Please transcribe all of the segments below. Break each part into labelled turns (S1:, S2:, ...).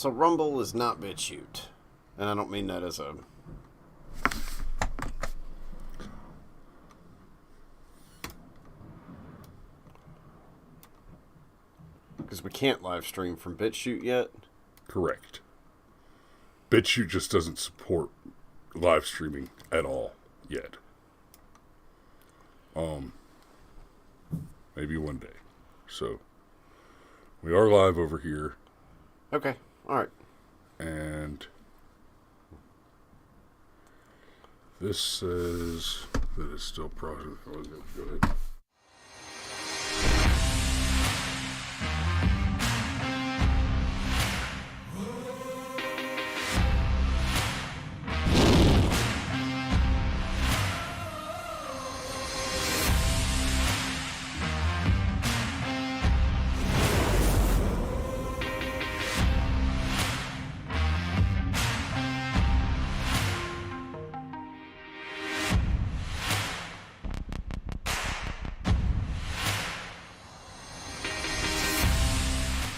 S1: So Rumble is not BitChute. And I don't mean that as a... Because we can't live stream from BitChute yet.
S2: Correct. BitChute just doesn't support live streaming at all yet. Maybe one day. So, we are live over here.
S1: Okay, alright.
S2: And this says that it's still processing. Go ahead.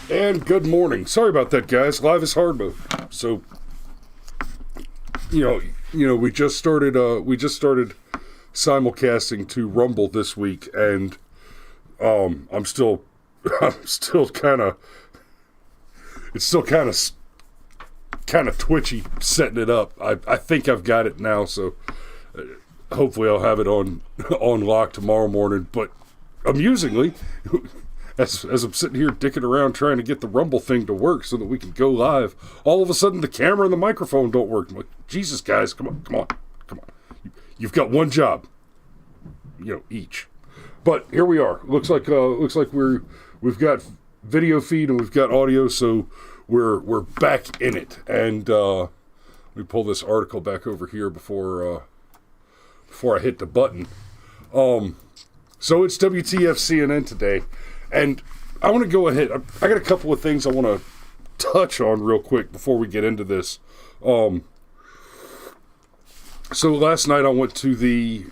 S2: And good morning. Sorry about that, guys. Live is hard mode. So, you know, we just started simulcasting to Rumble this week, and I'm still kind of twitchy setting it up. I think I've got it now, so hopefully I'll have it on lock tomorrow morning. But amusingly, as I'm sitting here dicking around trying to get the Rumble thing to work so that we can go live, all of a sudden the camera and the microphone don't work. I'm like, Jesus, guys, come on. You've got one job, each. But here we are. Looks like we've got video feed and we've got audio, so we're back in it. And let me pull this article back over here before I hit the button. So it's WTF CNN today. And I want to go ahead. I got a couple of things I want to touch on real quick before we get into this. So last night I went to the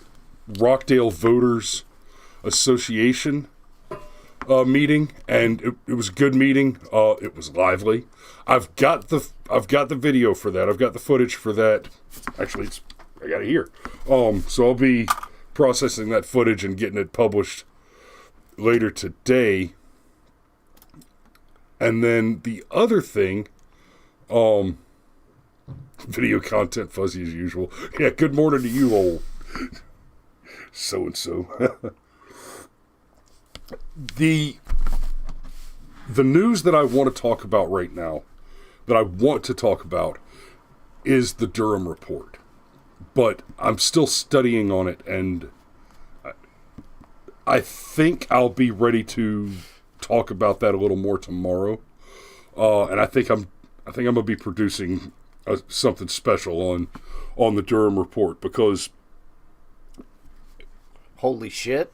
S2: Rockdale Voters Association meeting, and it was a good meeting. It was lively. I've got the video for that. I've got the footage for that. Actually, I got it here. So I'll be processing that footage and getting it published later today. And then the other thing, video content fuzzy as usual. Yeah, good morning to you, old so-and-so. The news that I want to talk about right now, is the Durham report. But I'm still studying on it, and I think I'll be ready to talk about that a little more tomorrow. And I think I'm gonna be producing something special on the Durham report, because
S1: holy shit.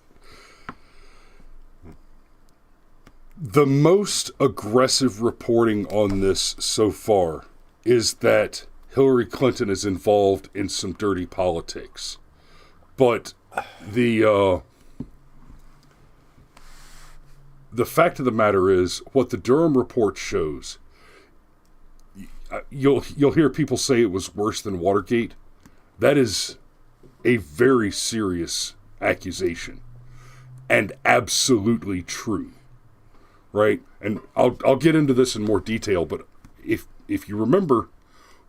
S2: The most aggressive reporting on this so far is that Hillary Clinton is involved in some dirty politics. But the fact of the matter is, what the Durham report shows, you'll hear people say it was worse than Watergate. That is a very serious accusation, and absolutely true, right? And I'll get into this in more detail, but if you remember,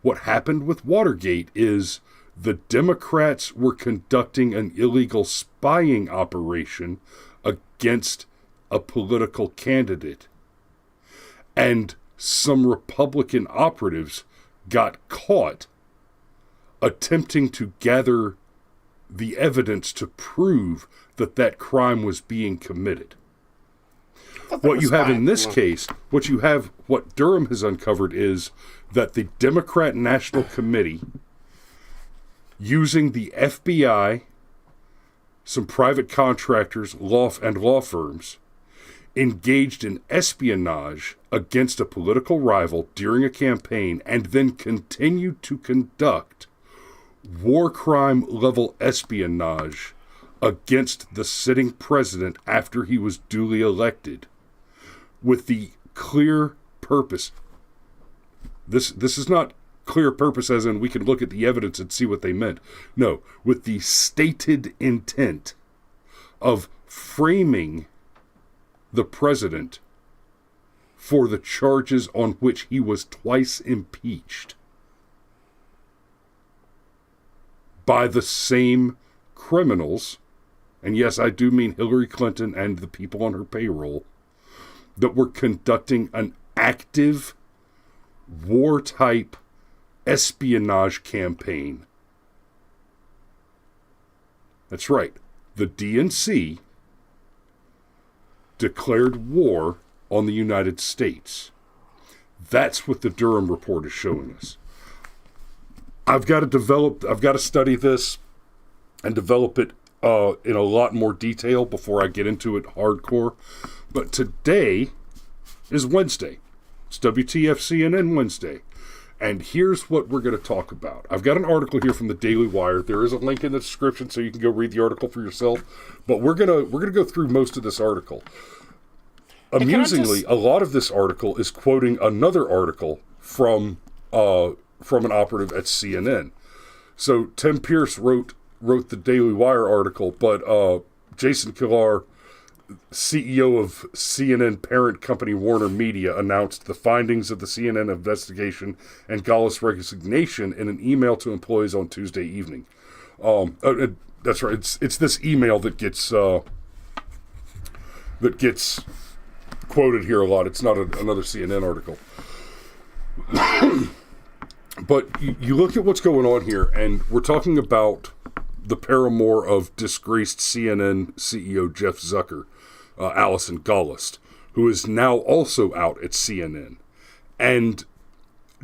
S2: what happened with Watergate is the Democrats were conducting an illegal spying operation against a political candidate, and some Republican operatives got caught attempting to gather the evidence to prove that crime was being committed. What you have in this case, what Durham has uncovered is that the Democrat National Committee, using the FBI, some private contractors, law firms, engaged in espionage against a political rival during a campaign, and then continued to conduct war crime level espionage against the sitting president after he was duly elected, with the clear purpose. This is not clear purpose as in we can look at the evidence and see what they meant. No, with the stated intent of framing the president for the charges on which he was twice impeached by the same criminals, and yes, I do mean Hillary Clinton and the people on her payroll, that were conducting an active war-type espionage campaign. That's right. The DNC declared war on the United States. That's what the Durham report is showing us. I've got to study this and develop it in a lot more detail before I get into it hardcore. But today is Wednesday. It's WTF CNN Wednesday. And here's what we're going to talk about. I've got an article here from the Daily Wire. There is a link in the description so you can go read the article for yourself. But we're gonna go through most of this article. Amusingly, a lot of this article is quoting another article from an operative at CNN. So Tim Pierce wrote the Daily Wire article, but Jason Kilar, CEO of CNN parent company Warner Media, announced the findings of the CNN investigation and Gollust's resignation in an email to employees on Tuesday evening. That's right. It's this email that gets quoted here a lot. It's not another CNN article. But you look at what's going on here, and we're talking about the paramour of disgraced CNN CEO Jeff Zucker, Allison Gollust, who is now also out at CNN. And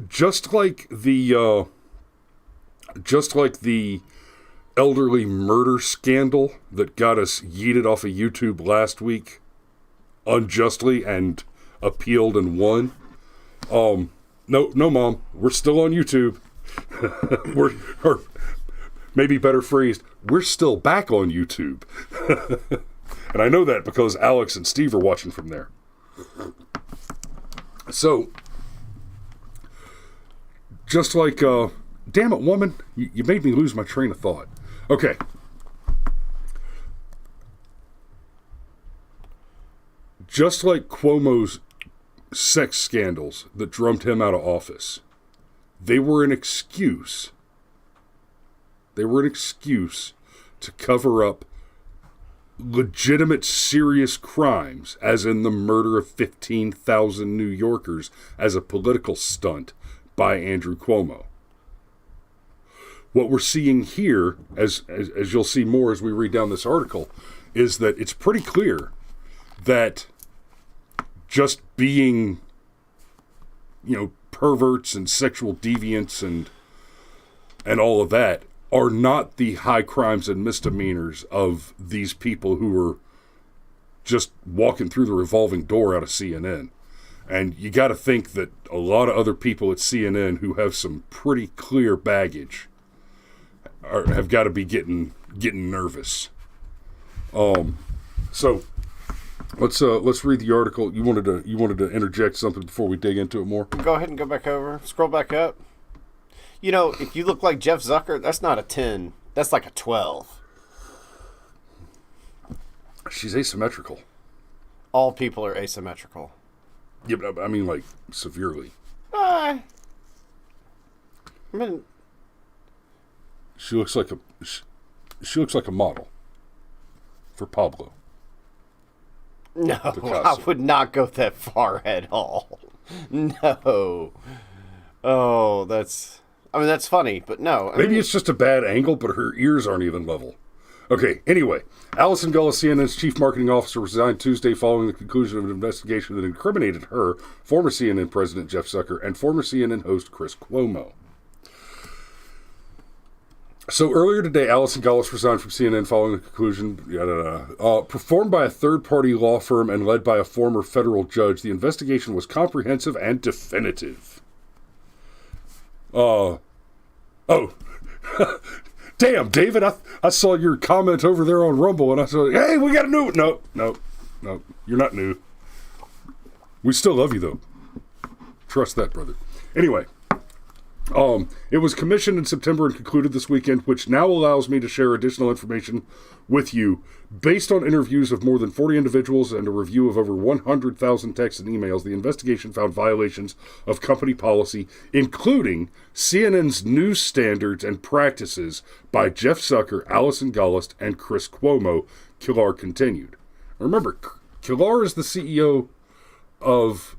S2: just like the elderly murder scandal that got us yeeted off of YouTube last week unjustly and appealed and won. No, Mom, we're still on YouTube. or maybe better phrased, we're still back on YouTube. And I know that because Alex and Steve are watching from there. So, just like, damn it, woman, you made me lose my train of thought. Okay. Just like Cuomo's sex scandals that drummed him out of office, they were an excuse. They were an excuse to cover up legitimate serious crimes, as in the murder of 15,000 New Yorkers, as a political stunt by Andrew Cuomo. What we're seeing here, as you'll see more as we read down this article, is that it's pretty clear that just being, perverts and sexual deviants and all of that are not the high crimes and misdemeanors of these people who are just walking through the revolving door out of CNN. And you got to think that a lot of other people at CNN who have some pretty clear baggage have got to be getting nervous. So let's read the article. You wanted to interject something before we dig into it more?
S1: Go ahead and go back over. Scroll back up. If you look like Jeff Zucker, that's not a 10. That's like a 12.
S2: She's asymmetrical.
S1: All people are asymmetrical.
S2: Yeah, but I mean, like, severely. She looks like a model for Pablo.
S1: No, Picasso. I would not go that far at all. No. Oh, that's funny, but no.
S2: Maybe it's just a bad angle, but her ears aren't even level. Okay, anyway. Allison Gollust, CNN's chief marketing officer, resigned Tuesday following the conclusion of an investigation that incriminated her, former CNN president Jeff Zucker, and former CNN host Chris Cuomo. So earlier today, Allison Gollust resigned from CNN following the conclusion, performed by a third-party law firm and led by a former federal judge. The investigation was comprehensive and definitive. Damn, David, I saw your comment over there on Rumble, and I said, hey, we got a new... No, you're not new. We still love you, though. Trust that, brother. Anyway, it was commissioned in September and concluded this weekend, which now allows me to share additional information with you. Based on interviews of more than 40 individuals and a review of over 100,000 texts and emails, the investigation found violations of company policy, including CNN's news standards and practices by Jeff Zucker, Allison Gollust, and Chris Cuomo, Killar continued. Remember, Killar is the CEO of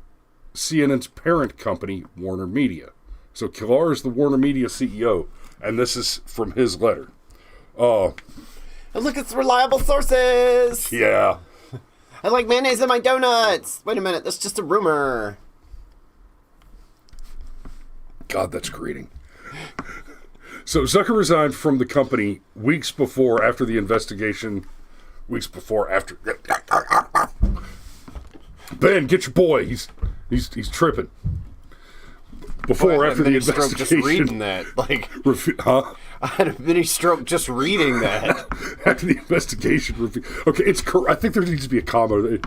S2: CNN's parent company, Warner Media. So Killar is the Warner Media CEO, and this is from his letter.
S1: And look, it's reliable sources!
S2: Yeah.
S1: I like mayonnaise in my donuts! Wait a minute, that's just a rumor.
S2: God, that's grating. So Zucker resigned from the company weeks after the investigation. Ben, get your boy. He's tripping. After the investigation.
S1: Just reading that. I had a mini stroke just reading that.
S2: After the investigation. Okay, it's I think there needs to be a comma.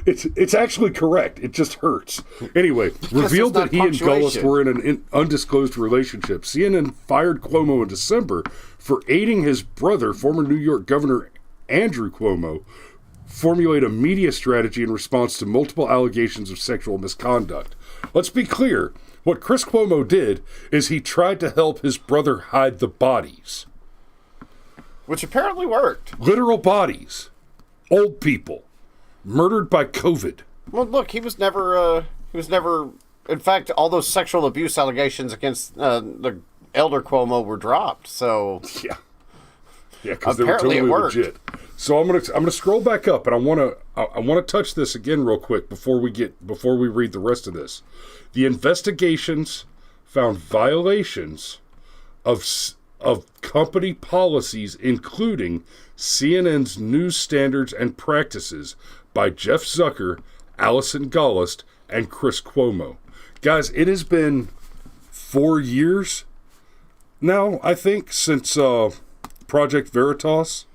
S2: It's actually correct. It just hurts. Anyway, revealed that he and Gollust were in an undisclosed relationship. CNN fired Cuomo in December for aiding his brother, former New York Governor Andrew Cuomo, formulate a media strategy in response to multiple allegations of sexual misconduct. Let's be clear. What Chris Cuomo did is he tried to help his brother hide the bodies.
S1: Which apparently worked.
S2: Literal bodies. Old people. Murdered by COVID.
S1: Well, look, he was never, in fact, all those sexual abuse allegations against the elder Cuomo were dropped, so.
S2: Yeah, because they were totally legit. So I'm gonna scroll back up, and I wanna touch this again real quick before we read the rest of this. The investigations found violations of company policies, including CNN's news standards and practices by Jeff Zucker, Allison Gollust, and Chris Cuomo. Guys, it has been 4 years now, I think, since Project Veritas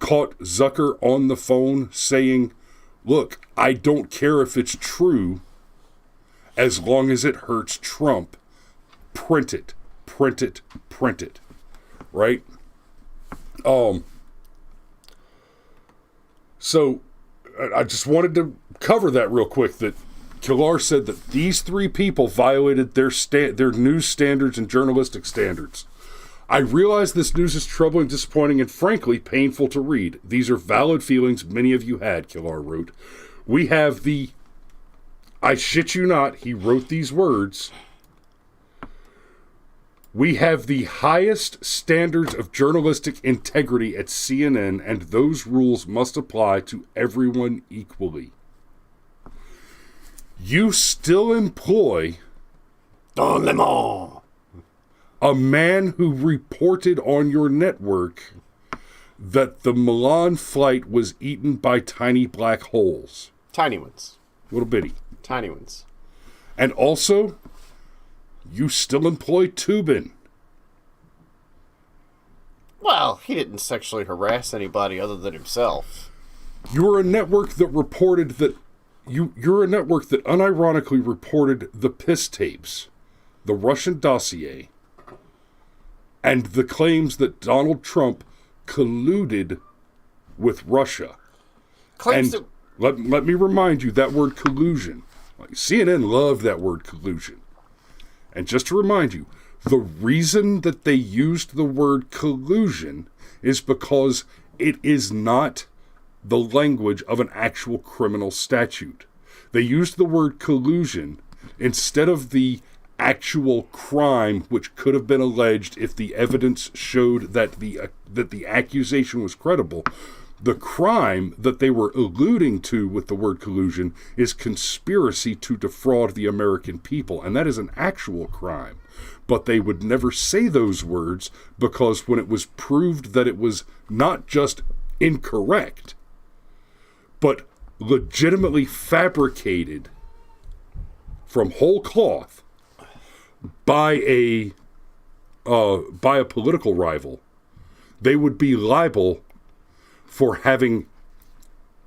S2: caught Zucker on the phone saying, look, I don't care if it's true as long as it hurts Trump. Print it. Right? So I just wanted to cover that real quick, that Killar said that these three people violated their news standards and journalistic standards. I realize this news is troubling, disappointing, and frankly painful to read. These are valid feelings many of you had, Killar wrote. We have I shit you not, he wrote these words. We have the highest standards of journalistic integrity at CNN, and those rules must apply to everyone equally. You still employ
S1: Don Lemon,
S2: a man who reported on your network that the Milan flight was eaten by tiny black holes.
S1: Tiny ones.
S2: Little bitty.
S1: Tiny ones.
S2: And also, you still employ Toobin.
S1: Well, he didn't sexually harass anybody other than himself.
S2: You're a network that reported that you're a network that unironically reported the piss tapes, the Russian dossier, and the claims that Donald Trump colluded with Russia. Let me remind you, that word collusion. CNN loved that word collusion. And just to remind you, the reason that they used the word collusion is because it is not the language of an actual criminal statute. They used the word collusion instead of the actual crime which could have been alleged if the evidence showed that the accusation was credible. The crime that they were alluding to with the word collusion is conspiracy to defraud the American people, and that is an actual crime. But they would never say those words because when it was proved that it was not just incorrect, but legitimately fabricated from whole cloth by a political rival, they would be liable for having.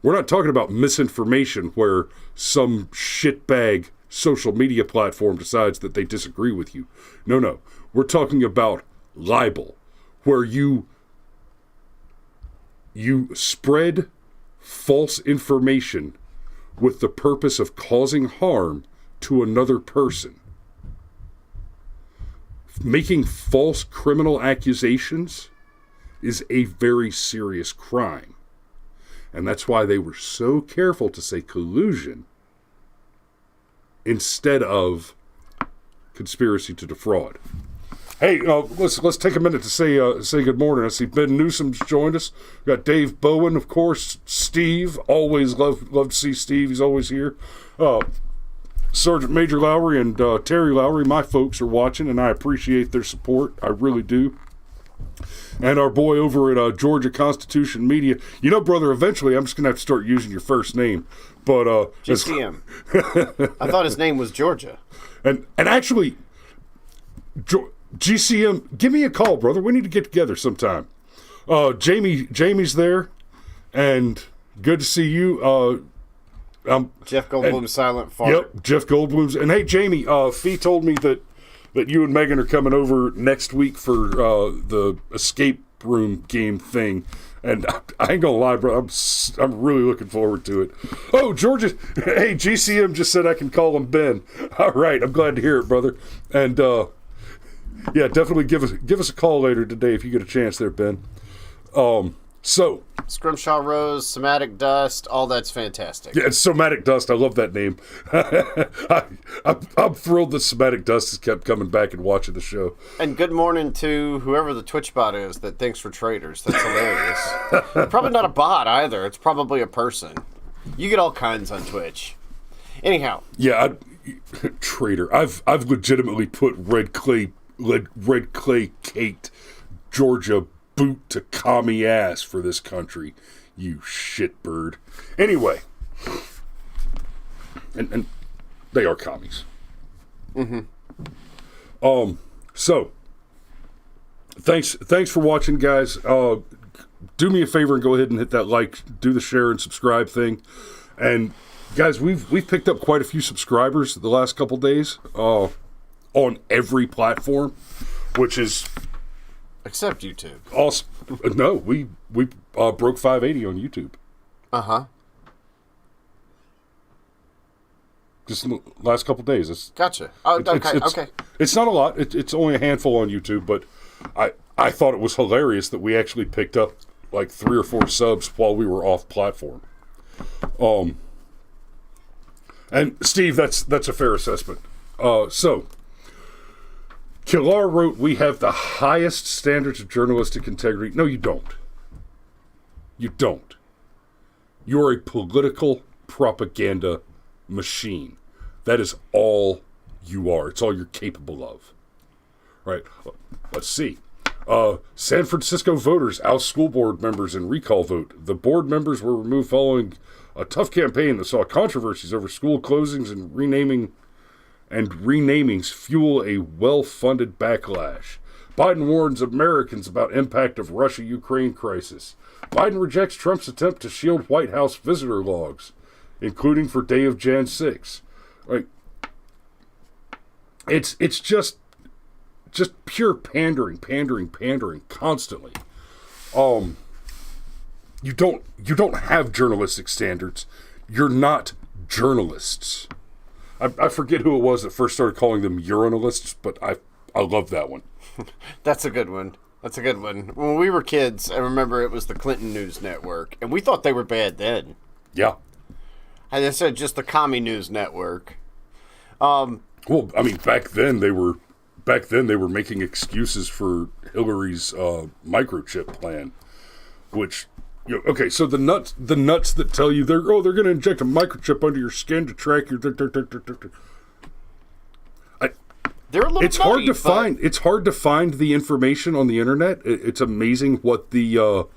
S2: We're not talking about misinformation where some shitbag social media platform decides that they disagree with you. No. We're talking about libel, where you spread false information with the purpose of causing harm to another person. Making false criminal accusations is a very serious crime. And that's why they were so careful to say collusion instead of conspiracy to defraud. Hey, let's take a minute to say good morning. I see Ben Newsom's joined us. We got Dave Bowen, of course. Steve, always love to see Steve. He's always here. Sergeant Major Lowry and Terry Lowry, my folks, are watching, and I appreciate their support. I really do. And our boy over at Georgia Constitution Media. You know, brother, eventually I'm just going to have to start using your first name. But
S1: GCM. I thought his name was Georgia.
S2: And actually, GCM, give me a call, brother. We need to get together sometime. Jamie's there, and good to see you.
S1: Jeff Goldblum's silent fart.
S2: Yep, Jeff Goldblum's. And hey, Jamie, Fee told me that you and Megan are coming over next week for the escape room game thing. And I ain't gonna lie, bro, I'm really looking forward to it. Oh, Georgia, hey, GCM just said I can call him Ben. All right, I'm glad to hear it, brother. And yeah, definitely give us a call later today if you get a chance there, Ben. So
S1: Scrimshaw Rose, Somatic Dust, all that's fantastic.
S2: Yeah, it's Somatic Dust. I love that name. I'm thrilled that Somatic Dust has kept coming back and watching the show.
S1: And good morning to whoever the Twitch bot is that thinks we're traitors. That's hilarious. Probably not a bot either. It's probably a person. You get all kinds on Twitch. Anyhow.
S2: Yeah, traitor. I've legitimately put red clay caked Georgia boot to commie ass for this country, you shitbird. Anyway, and they are commies. Mm-hmm. So thanks for watching, guys. Do me a favor and go ahead and hit that like, do the share and subscribe thing. And guys, we've picked up quite a few subscribers the last couple days on every platform, which is
S1: except YouTube.
S2: Awesome. No, we broke 580 on YouTube.
S1: Uh-huh.
S2: Just in the last couple days.
S1: Gotcha. Okay.
S2: It's not a lot. It's only a handful on YouTube, but I thought it was hilarious that we actually picked up like 3 or 4 subs while we were off platform. And Steve, that's a fair assessment. So Killar wrote, "We have the highest standards of journalistic integrity." No, you don't. You don't. You're a political propaganda machine. That is all you are. It's all you're capable of. Right. Let's see. San Francisco voters oust school board members in recall vote. The board members were removed following a tough campaign that saw controversies over school closings and renamings fuel a well-funded backlash. Biden warns Americans about impact of Russia-Ukraine crisis. Biden rejects Trump's attempt to shield White House visitor logs, including for day of Jan 6. Like, it's just pure pandering constantly. You don't have journalistic standards. You're not journalists. I forget who it was that first started calling them urinalists, but I love that one.
S1: That's a good one. When we were kids, I remember it was the Clinton News Network, and we thought they were bad then.
S2: Yeah.
S1: And they said just the Commie News Network.
S2: Well, I mean, back then they were making excuses for Hillary's microchip plan, which, okay, so the nuts that tell you they're going to inject a microchip under your skin to track your.
S1: They're a little
S2: it's nutty, hard to find. It's hard to find the information on the internet. It's amazing what the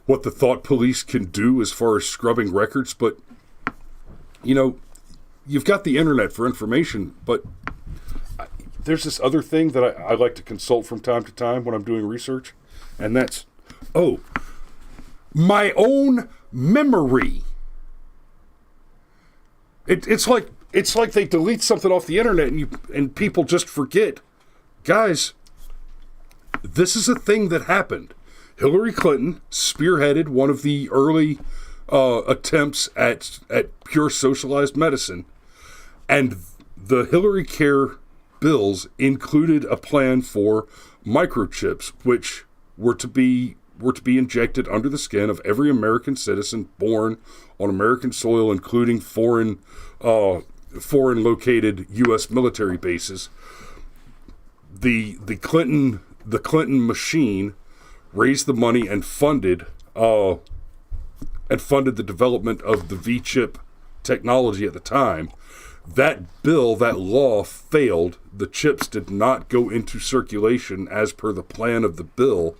S2: thought police can do as far as scrubbing records. But you've got the internet for information. But there's this other thing that I like to consult from time to time when I'm doing research, and that's my own memory. It's like it's like they delete something off the internet and people just forget. Guys, this is a thing that happened. Hillary Clinton spearheaded one of the early attempts at pure socialized medicine, and the Hillary Care bills included a plan for microchips, which were to be injected under the skin of every American citizen born on American soil, including foreign located U.S. military bases. The Clinton machine raised the money and funded the development of the V-chip technology at the time. That bill, that law failed. The chips did not go into circulation as per the plan of the bill,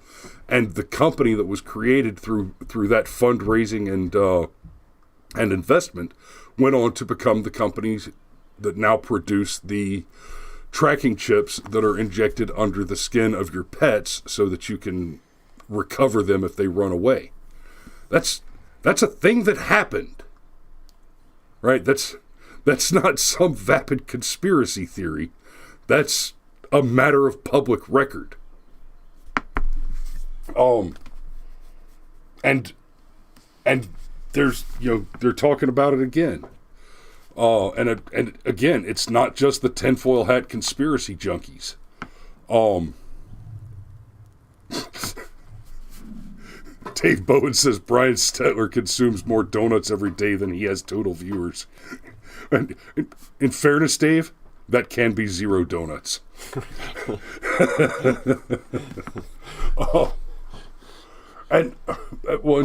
S2: and the company that was created through that fundraising and investment went on to become the companies that now produce the tracking chips that are injected under the skin of your pets so that you can recover them if they run away. That's a thing that happened, right? That's not some vapid conspiracy theory. That's a matter of public record. And there's, they're talking about it again. And again, it's not just the tinfoil hat conspiracy junkies. Dave Bowen says Brian Stetler consumes more donuts every day than he has total viewers. And in fairness, Dave, that can be 0 donuts. And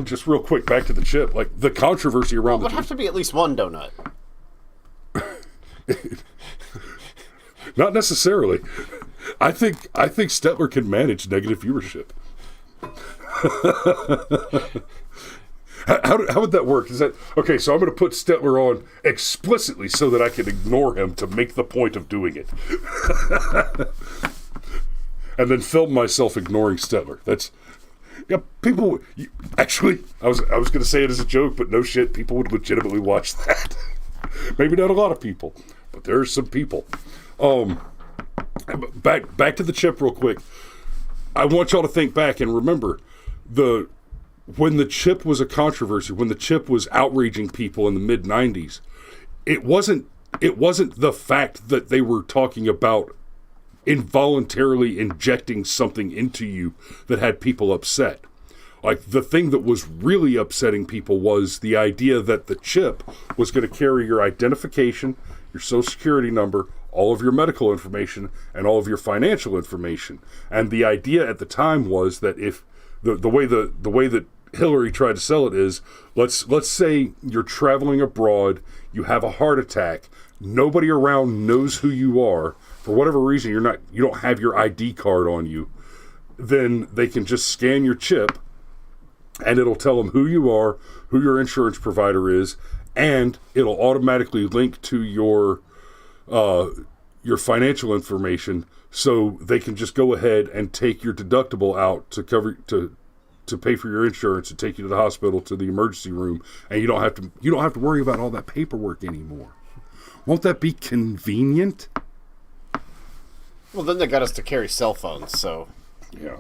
S2: just real quick, back to the chip. Like the controversy around
S1: it would have to be at least 1 donut.
S2: Not necessarily. I think Stetler can manage negative viewership. How would that work? Is that okay? So I'm going to put Stetler on explicitly so that I can ignore him to make the point of doing it, and then film myself ignoring Stetler. That's people. Actually, I was going to say it as a joke, but no shit, people would legitimately watch that. Maybe not a lot of people, but there are some people. Back to the chip real quick. I want y'all to think back and remember when the chip was a controversy, when the chip was outraging people in the mid-90s, it wasn't the fact that they were talking about involuntarily injecting something into you that had people upset. Like, the thing that was really upsetting people was the idea that the chip was going to carry your identification, your social security number, all of your medical information, and all of your financial information. And the idea at the time was that if the way that Hillary tried to sell it is, let's say you're traveling abroad, you have a heart attack, nobody around knows who you are, for whatever reason you don't have your ID card on you, then they can just scan your chip and it'll tell them who you are, who your insurance provider is, and it'll automatically link to your financial information, so they can just go ahead and take your deductible out to pay for your insurance and take you to the hospital, to the emergency room, and you don't have to worry about all that paperwork anymore. Won't that be convenient?
S1: Well, then they got us to carry cell phones, so
S2: yeah.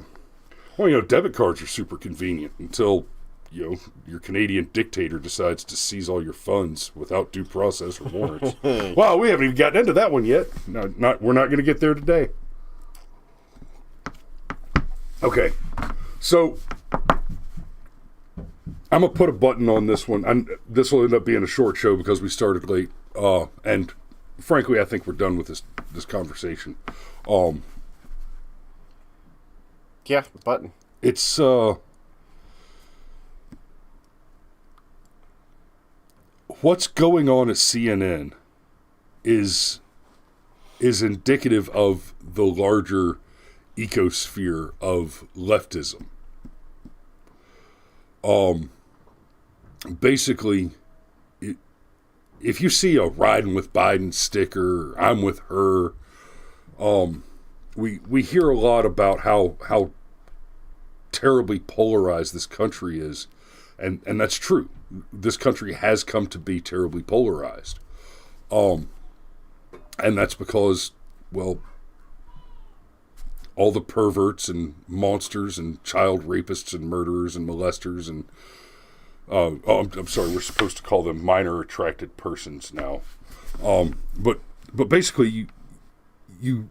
S2: Well, debit cards are super convenient until your Canadian dictator decides to seize all your funds without due process or warrants. Well, we haven't even gotten into that one yet. No, we're not going to get there today. Okay, so I'm going to put a button on this one. This will end up being a short show because we started late. And frankly, I think we're done with this conversation.
S1: Yeah, the button.
S2: It's what's going on at CNN is indicative of the larger ecosphere of leftism. Basically, if you see a riding with Biden sticker, I'm with her, we hear a lot about how terribly polarized this country is, and that's true. This country has come to be terribly polarized. And that's because, well, all the perverts and monsters and child rapists and murderers and molesters and I'm sorry, we're supposed to call them minor attracted persons now. But basically, you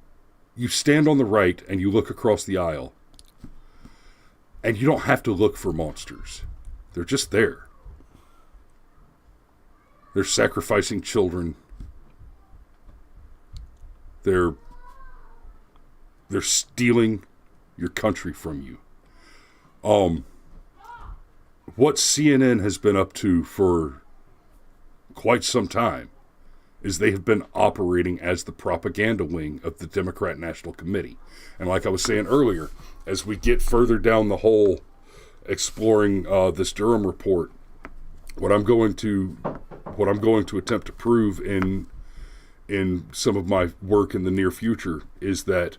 S2: stand on the right and you look across the aisle, and you don't have to look for monsters. They're just there. They're sacrificing children. They're stealing your country from you. What CNN has been up to for quite some time is they have been operating as the propaganda wing of the Democrat National Committee. And like I was saying earlier, as we get further down the hole exploring this Durham report, what I'm going to attempt to prove in some of my work in the near future is that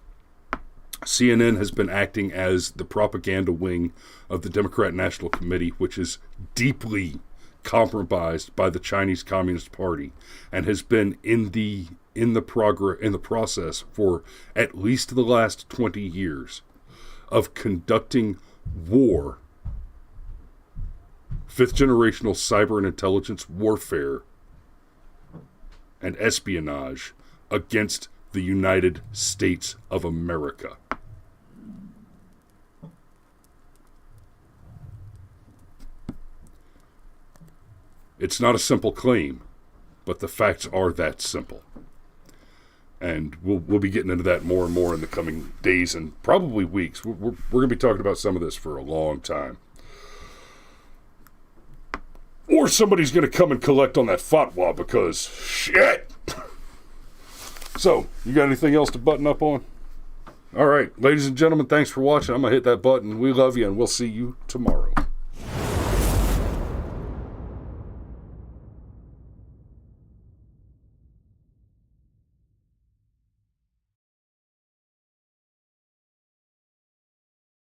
S2: CNN has been acting as the propaganda wing of the Democrat National Committee, which is deeply compromised by the Chinese Communist Party and has been in the process for at least the last 20 years of conducting war, fifth generational cyber and intelligence warfare and espionage against the United States of America. It's not a simple claim, but the facts are that simple. And we'll be getting into that more and more in the coming days and probably weeks. We're going to be talking about some of this for a long time. Or somebody's going to come and collect on that fatwa because shit. So, you got anything else to button up on? All right, ladies and gentlemen, thanks for watching. I'm going to hit that button. We love you, and we'll see you tomorrow.